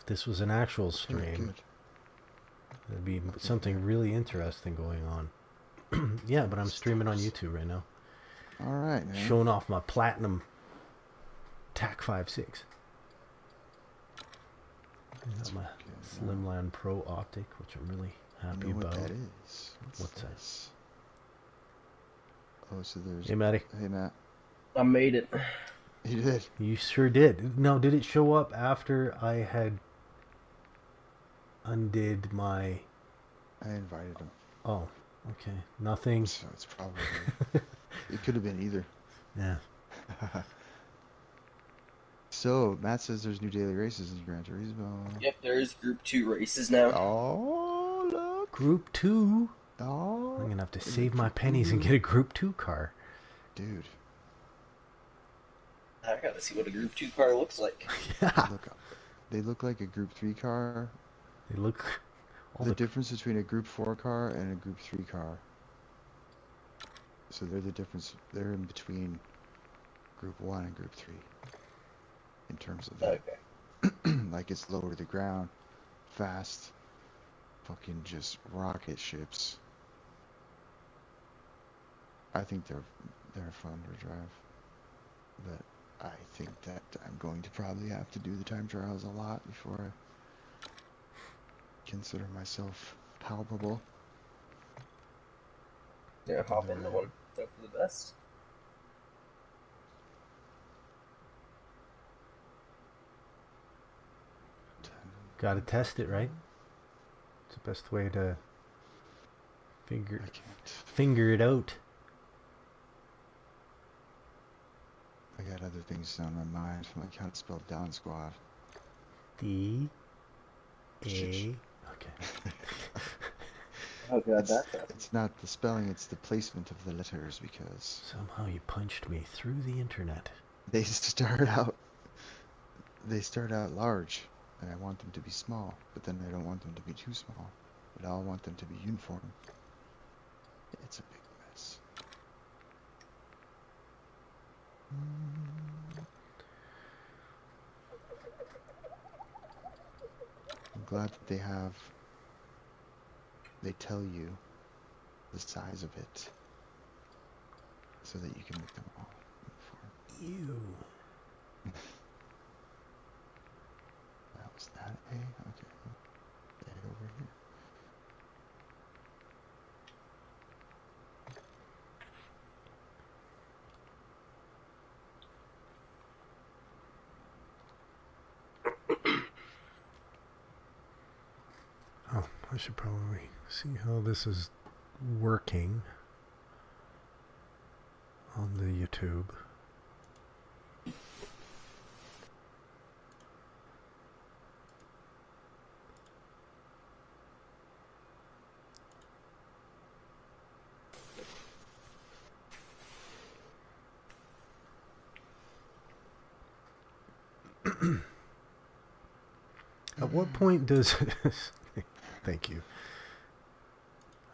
this was an actual Good, stream, good. there'd be Okay, something yeah. really interesting going on. Yeah, but I'm streaming on YouTube right now. All right, man. Showing off my platinum TAC 5.6. I got That's my good. Now, Slimline Pro optic, which I'm really you happy know what that about. is? What's What's that? this? Oh, so there's. Hey, Maddie. Hey, Matt. I made it. You did. You sure did. Now, did it show up after I had undid my... I invited him. Oh, okay. Nothing. So it's probably. It could have been either. Yeah. So, Matt says there's new daily races in Gran Turismo. Yep, there's Group 2 races now. Oh, look. Group 2? I'm Oh, going to have to save my electric pennies and boogaloo. get a Group 2 car. Dude, I gotta see what a Group 2 car looks like. they Yeah. look they look like a Group 3 car. They look... All The the... difference between a Group 4 car and a Group 3 car. So they're the difference. They're in between Group 1 and Group 3 in terms of that. Okay. Like it's low to the ground, fast, fucking just rocket ships. I think they're fun to drive, but I think that I'm going to probably have to do the time trials a lot before I consider myself palpable. Yeah, in hop the into ring. one. Hope for the best. Gotta test it, right? It's the best way to figure I can't. finger it out. I got other things on my mind, like how to spell down squad. D Shh. A. Okay. Oh god, that's a... It's not the spelling, it's the placement of the letters because Somehow you punched me through the internet. they start out they start out large and I want them to be small, but then I don't want them to be too small. But I want them to be uniform. It's a big mess. I'm glad that they tell you the size of it so that you can make them all uniform. Ew. That was that A? Okay. A over here. Oh, I should probably see how this is working on the YouTube. At what point does... Thank you.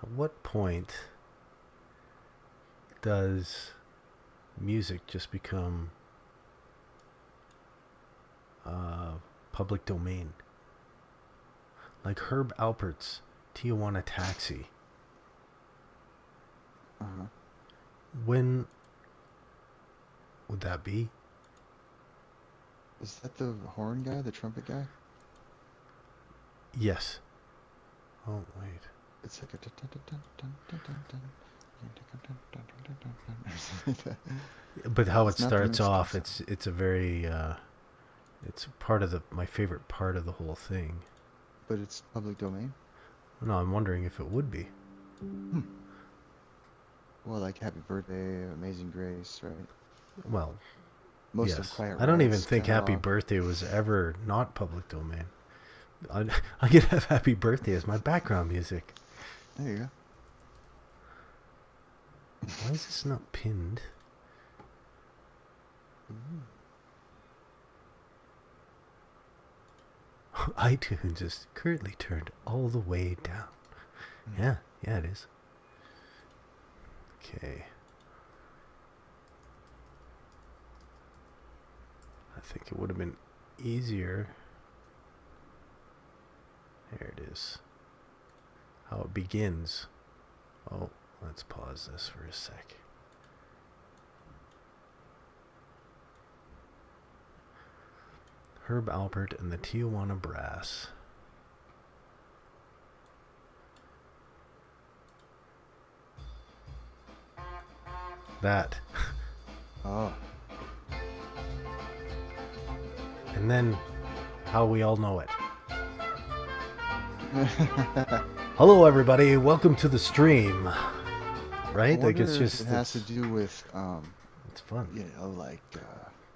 At what point does music just become public domain? Like Herb Alpert's Tijuana Taxi. Uh-huh. When would that be? Is that the horn guy, the trumpet guy? Yes. Oh, wait. It's like a dun dun dun dun dun dun dun. But how it It's not the starts Mexican off, song, it's a very it's part of my favorite part of the whole thing. but it's public domain. No, I'm wondering if it would be. Hmm. Well, like Happy Birthday, Amazing Grace, right? Well, Most of yes. Quiet I don't even Riot's think Happy catalog. Birthday was ever not public domain. I could have Happy Birthday as my background music. There you Why is this not pinned? go. iTunes is currently turned all the way down. Yeah, it is. Okay. I think it would have been easier is how it begins. Oh, let's pause this for a sec. Herb Alpert and the Tijuana Brass. That. Oh. And then how we all know it. Hello, everybody. Welcome to the stream. Right? I Like, wonder it's if just. it has to do with, It's fun. you know, like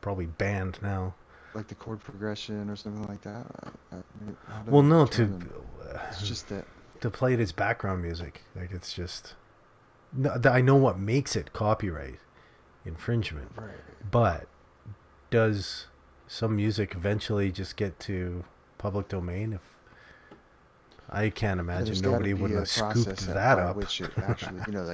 Probably banned now. like the chord progression or something like that. How do Well, they no, determine? It's just that. to play it as background music. Like, it's just. I know what makes it copyright infringement. Right. But does some music eventually just get to public domain? If I can't imagine There's got to nobody be would a have scooped process that by up. which it actually, you know,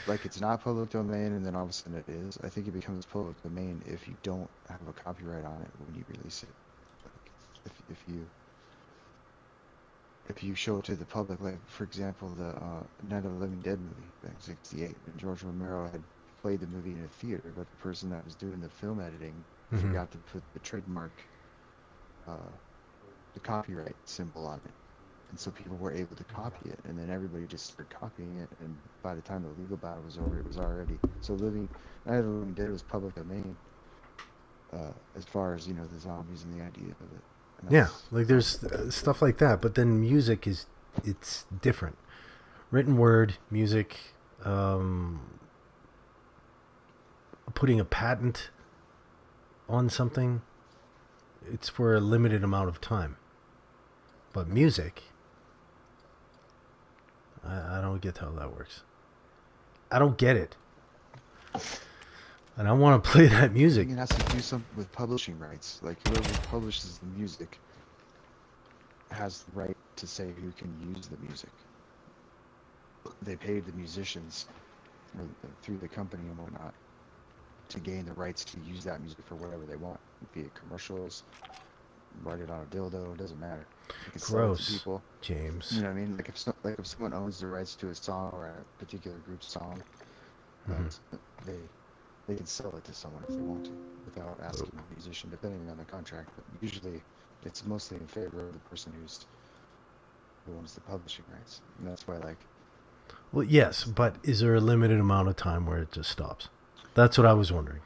like it's not public domain, and then all of a sudden it is. I think it becomes public domain if you don't have a copyright on it when you release it. Like if you show it to the public, like for example, the Night of the Living Dead movie back in '68, and George Romero had played the movie in a theater, but the person that was doing the film editing forgot to put the trademark, the copyright symbol on it. And so people were able to copy it, and then everybody just started copying it, and by the time the legal battle was over, it was already so Night of the Living Dead was public domain, as far as, you know, the zombies and the idea of it. And Yeah, that's like there's stuff like that, but then music it's different. Written word, music, putting a patent on something, it's for a limited amount of time. But music, I don't get how that works. I don't get it. And I want to play that I music. think it has to do something with publishing rights. Like whoever publishes the music has the right to say who can use the music. They paid the musicians through the company and whatnot to gain the rights to use that music for whatever they want, be it commercials, write it on a dildo, it doesn't matter. They can sell it to Gross, people. James. You know what I mean? Like if someone owns the rights to a song or a particular group's song, they can sell it to someone if they want to without asking the musician, depending on the contract. But usually, it's mostly in favor of the person who owns the publishing rights, and that's why, like. Well, yes, but is there a limited amount of time where it just stops? That's what I was wondering.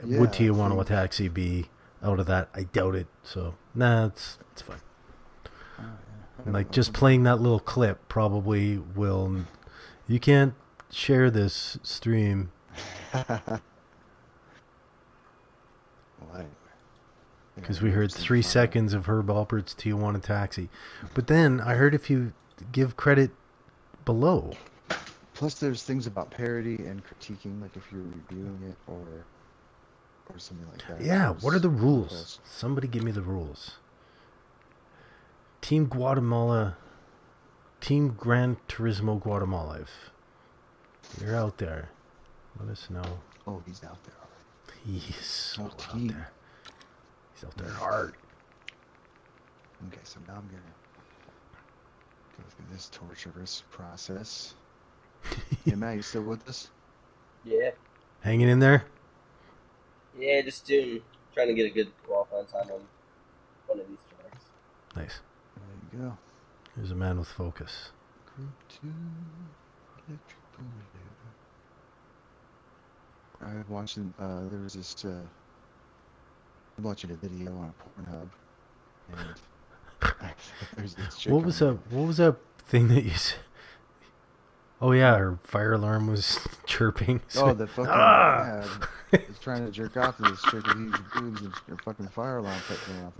Yeah, Would Tijuana Taxi be out of that? I doubt it. So, nah, it's fine. Yeah. Like, just playing that little clip probably will. You can't share this stream. Well, anyway. Because we heard 3 seconds of Herb Alpert's Tijuana Taxi. But then I heard if you give credit below. Plus, there's things about parody and critiquing, like if you're reviewing it or something like that. Yeah, what are the rules? Plus. Somebody give me the rules. Team Guatemala, Team Gran Turismo Guatemala, if you're out there, let us know. Oh, he's out there already. He's so out team. there. He's out there hard. Okay, so now I'm gonna go through this torturous process. Hey, Matt, you still with us? Yeah. Hanging in there? Yeah, just trying to get a good qualifying time on one of these tracks. Nice. There you go. Here's a man with focus. Group 2 electrical relay. I watched there was this I'm watching a video on Pornhub, and there's this chick. What was that thing that you said? Oh yeah, her fire alarm was chirping. Oh, the fucking yeah, was trying to jerk off to this chick with huge boobs, and her fucking fire alarm kept going off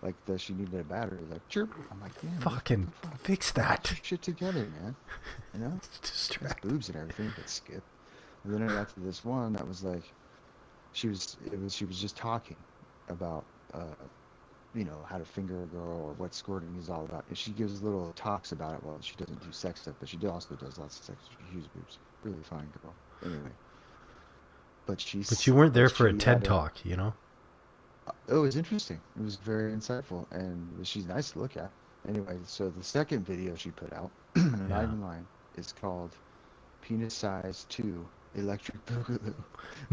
like she needed a battery, like chirp. I'm like, damn, fucking fix that. Get your shit together, man. You know, it's boobs and everything, but skip. And then I got to this one that was like, she was just talking about you know, how to finger a girl or what squirting is all about. And she gives little talks about it. Well, she doesn't do sex stuff, but she also does lots of sex. Huge boobs. Really fine girl. Anyway. But you weren't there for a TED Talk, you know? It was interesting. It was very insightful, and she's nice to look at. Anyway, so the second video she put out, not Yeah. even lying, is called Penis Size 2 Electric Boogaloo.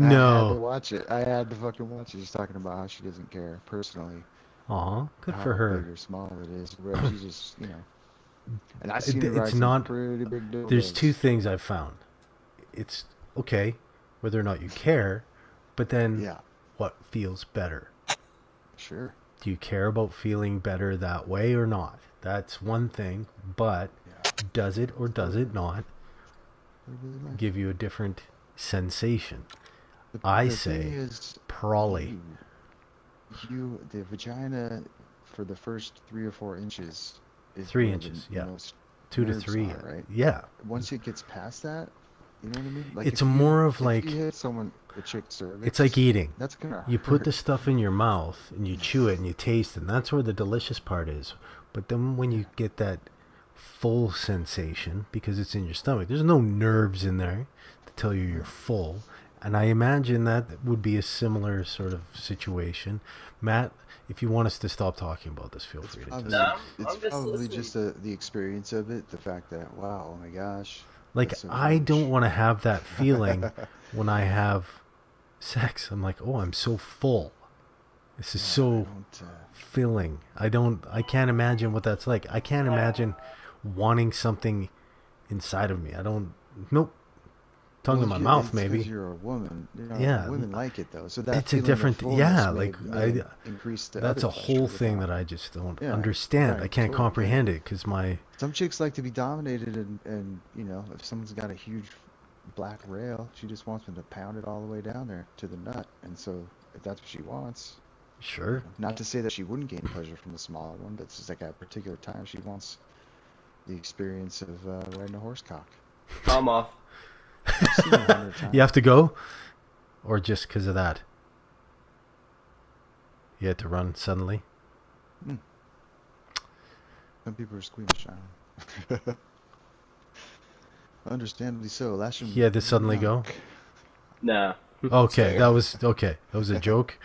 I had to No. watch it. I had to fucking watch it. She's talking about how she doesn't care personally Aw, good for how big her. or small it is. Where she just, and I've seen her It's ride some not. pretty big There's two dildos. things I've found. It's okay whether or not you care, but then Yeah, what feels better? sure. Do you care about feeling better that way or not? That's one thing, but Yeah, does it or does it not what it really matters. give you a different sensation? The, I the thing say is, probably the vagina for the first 3 or 4 inches is three where inches. the Yeah, most two to nerves three. are, right? Yeah, Once it gets past that, you know what I mean? Like it's more of if you like hit a chick's it's like cervix, eating. that's gonna You put hurt. the stuff in your mouth and you chew it and you taste it, and that's where the delicious part is. But then when Yeah, you get that full sensation because it's in your stomach, there's no nerves in there to tell you you're right. full. And I imagine that would be a similar sort of situation. Matt, if you want us to stop talking about this, feel It's free to No, just probably it's I'm just probably listening. just the experience of it, the fact that wow, oh my gosh, like that's so I don't huge. want to have that feeling when I have sex. I'm like, "Oh, I'm so full. This is Yeah, I so don't. filling. I can't imagine what that's like. I can't imagine wanting something inside of me. I don't nope. Tongue Well, in my mouth it's because maybe. you're a woman. Yeah, Women like it though, so that it's a feeling of different yeah, fullness may like may I increase the that's other a pleasure, whole the thing that dominant. I just don't Yeah, understand. I I can't totally get it. comprehend it cuz my Some chicks like to be dominated, and if someone's got a huge black rail, she just wants them to pound it all the way down there to the nut. And so, if that's what she wants, sure. not to say that she wouldn't gain pleasure from a smaller one, but it's just like at a particular time she wants the experience of riding a horse cock. I'm off. I've seen it 100 You have times. to go or just cuz of that you had to run suddenly. Hmm. Some people are squeamish. I don't know. Understandably so. Lash He him had to good suddenly go. knock. Nah. It's Okay, fair. that was okay. That was a joke.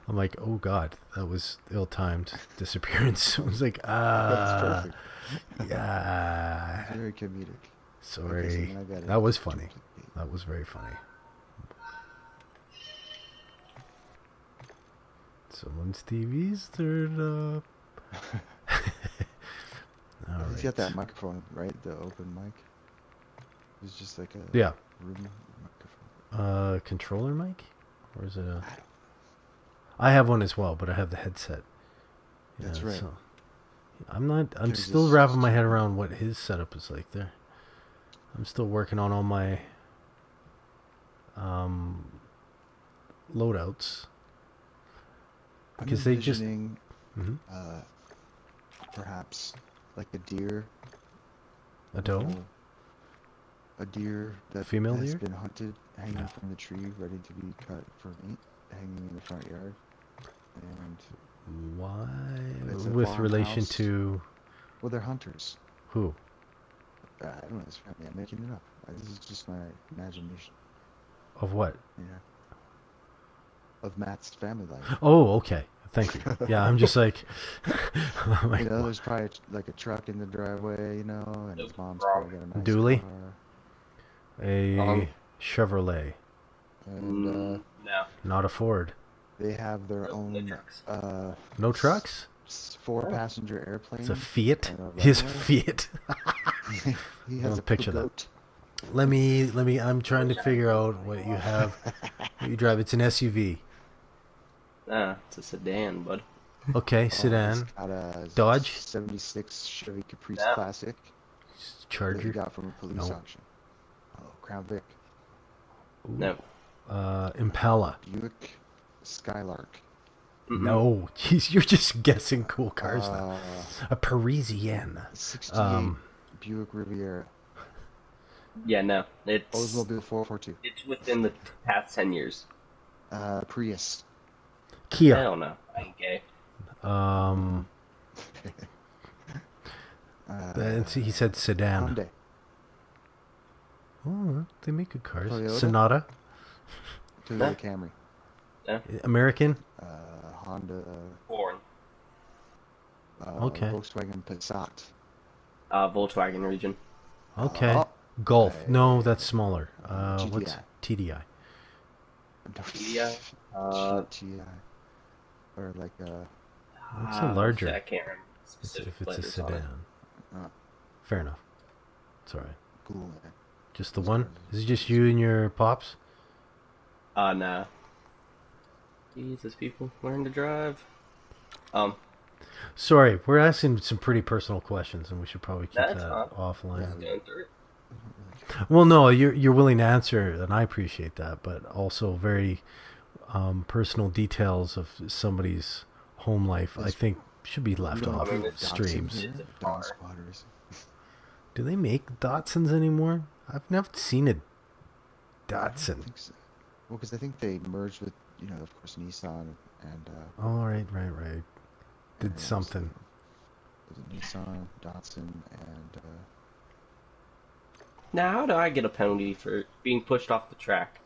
I'm like, oh god, that was ill-timed disappearance. I was like, That's perfect. yeah. It's very comedic. Okay, so Sorry, then I gotta that was funny. duplicate. That was very funny. Someone's TV's turned up. All He's got that right. microphone, right? The open mic. It's just like a Yeah. room microphone. Controller mic, or is it a? I don't. I have one as well, but I have the headset. That's Yeah, right. so I'm not. I'm Yours still is wrapping just my head tuned in. around what his setup is like there. I'm still working on all my um, loadouts I'm because they just envisioning mm-hmm. uh, perhaps like a deer, A you doe, know, a deer that female has deer. been hunted, hanging Yeah. from the tree, ready to be cut for meat, hanging in the front yard, and Why? it's a With relation farmhouse. to Well, they're hunters. who? I don't know this family. I'm making it up. This is just my imagination, Of what? you know, of Matt's family life. Oh, okay. Thank you. Yeah, I'm just like, I'm like what? There's probably like a truck in the driveway, and Nope. his mom's Wrong. probably got a nice Dually, car, Wrong. a Chevrolet, and No. not a Ford. they have their Nope. No own trucks. No trucks. No. four-passenger It's a airplane Fiat. and a His runway. Fiat. He I has a don't picture that. goat. Let me. I'm I trying to wish I had figure one. out what you have. What you drive? It's an SUV. Nah, it's a sedan, bud. Okay, Oh, he's sedan. got a Dodge. '76 Chevy Caprice No. Classic that he Charger. got from a police No. auction. Oh, Crown Vic. Ooh. No. Impala. Buick Skylark. Mm-mm. No. Jeez, you're just guessing cool cars now. Uh, A Parisienne. '68 Buick Riviera. Yeah, no. Oldsmobile 442. It's within the past 10 years. Prius. Kia. Hell no. I ain't gay. Um, he said sedan. Hyundai. Oh, they make good cars. Toyota? Sonata. Toyota No. Camry. American. Honda. Foreign. Okay. Volkswagen Passat. Volkswagen region. Okay. Oh, Golf. No, that's smaller. What's GTI. TDI? TDI. GTI. Or like What's a Shit, larger? I can't remember the It's specific if it's a letters on it. sedan. uh, Fair enough. It's all right. cool, man. Just the Those one? cars Is it just you and your pops? Nah. Jesus, people, learn to drive. Um, Sorry, we're asking some pretty personal questions, and we should probably keep that's that fine. offline. Yeah, Just going through it. we don't really care. Well, no, you're willing to answer, and I appreciate that. But also very personal details of somebody's home life, I Yes, think, should be we left don't I off mean, do it's Datsun streams. it's here. a Don car. Squatters. Do they make Datsuns anymore? I've never seen a I don't Datsun. think so. Well, because I think they merged with, of course, Nissan Oh, right. and Did what was the something. other one? Was it Nissan, Datsun, and Now, how do I get a penalty for being pushed off the track?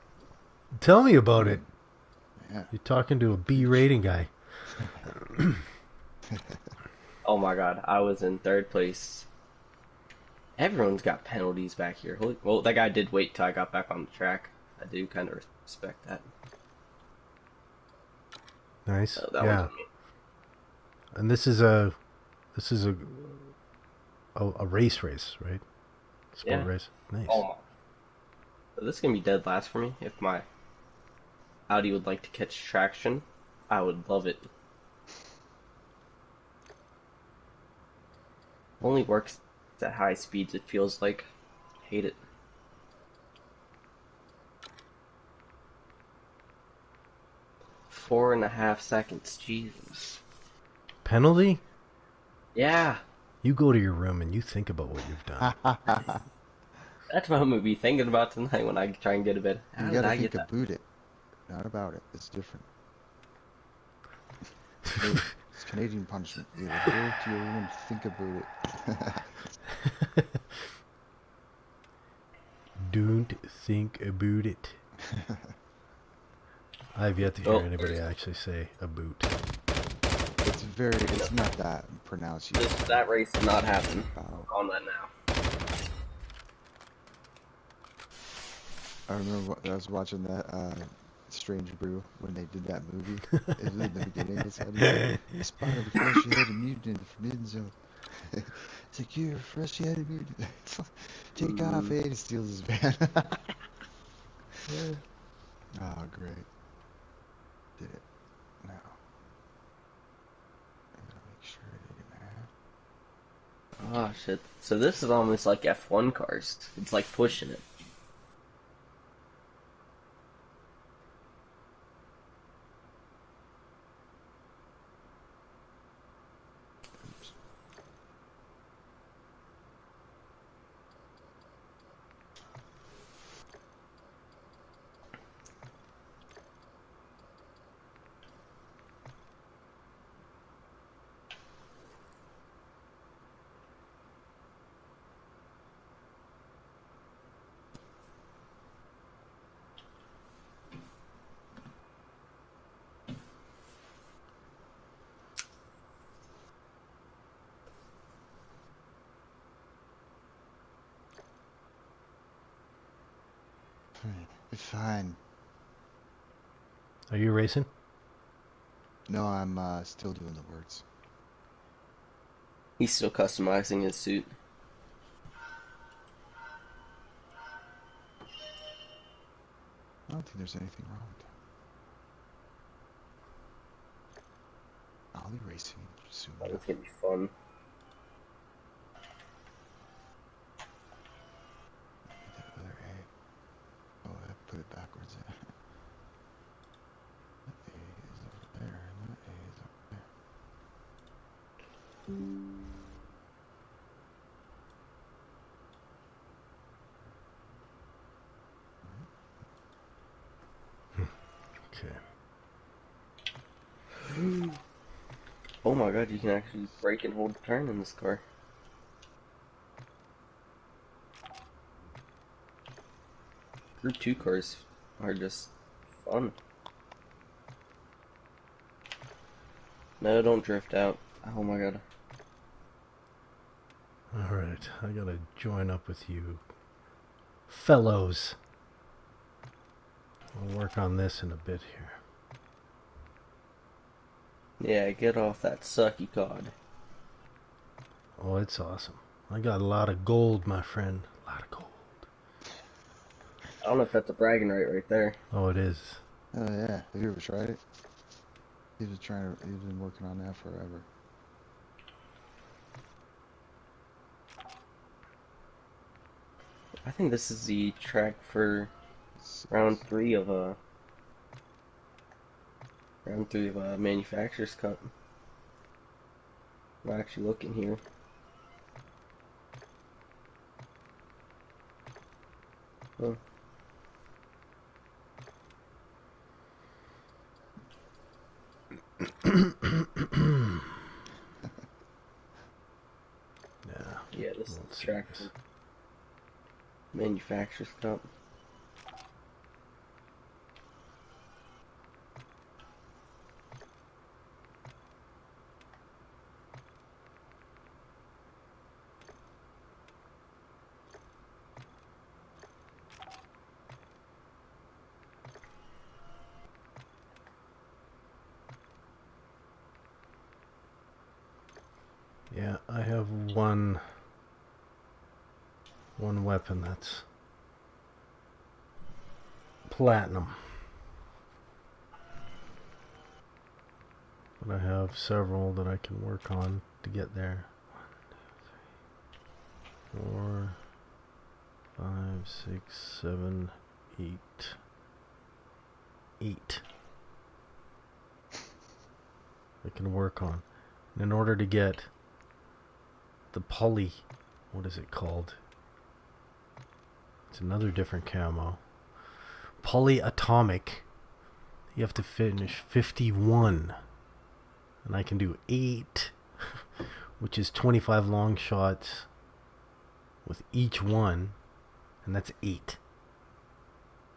Tell me about it. yeah, You're talking to a B preach. rating guy. Oh my god, I was in third place. Everyone's got penalties back here. Well, that guy did wait till I got back on the track. I do kind of respect that. Nice. That one's Yeah. on me. And this is a race, right? Sport Yeah. race. Nice. Oh my. This is gonna be dead last for me. If my Audi would like to catch traction, I would love it. Only works at high speeds, it feels like. Hate it. 4.5 seconds, Jesus. Penalty? Yeah, You go to your room and you think about what you've done. that's what I'm gonna be thinking about tonight when I try and get to bed. How You did gotta I get think that? about it, not about it. It's different. It's Canadian punishment. You gotta go to your room and think about Don't think about it. I've yet to hear Oh, anybody actually say a boot. It's not that pronunciation. that race did not happen. Wow. On that now. I remember I was watching that Strange Brew when they did that movie. It was in the beginning. It said, I spotted a fleshy-headed mutant in the Forbidden Zone. It's like, you're a fleshy-headed mutant. Take off, eh? And he steals his van. Oh, great. Did it. Now, I gotta make sure I didn't have. Oh shit. So this is almost like F1 cars. It's like pushing it. Oops. It's fine. Are you racing? No, I'm still doing the words. He's still customizing his suit. I don't think there's anything wrong with that. Ollie racing soon Oh, it's enough. gonna be fun. That other A. Oh, I put it backwards. That A is over there, and that A is over there. Okay. Oh my god, you can actually brake and hold the turn in this car. Group 2 cars are just fun. No, don't drift out. Oh my god. Alright, I gotta join up with you fellows. We'll work on this in a bit here. Yeah, get off that sucky cod. Oh, it's awesome. I got a lot of gold, my friend. A lot of gold. I don't know if that's a bragging right there. Oh, it is. Oh yeah, have you ever tried it? He's been working on that forever. I think this is the track for Six. round three of Manufacturers Cup. I'm actually looking here. Huh. Yeah, Yeah, this is the let's see track this. for Manufacturers Cup. Yeah, I have one weapon that's platinum. But I have several that I can work on to get there. 4, 5, 6, 7, 8. 8 I can work on. And in order to get the poly, what is it called? It's another different camo. Polyatomic. You have to finish 51. And I can do 8, which is 25 long shots with each one. And that's 8.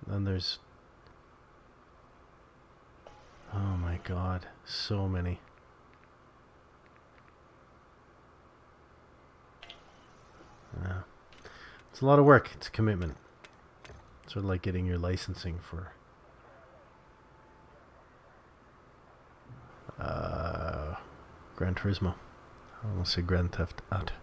Then there's... Oh my god, so many. Yeah. It's a lot of work. It's a commitment. Sort of like getting your licensing for Gran Turismo. I almost say Grand Theft Auto.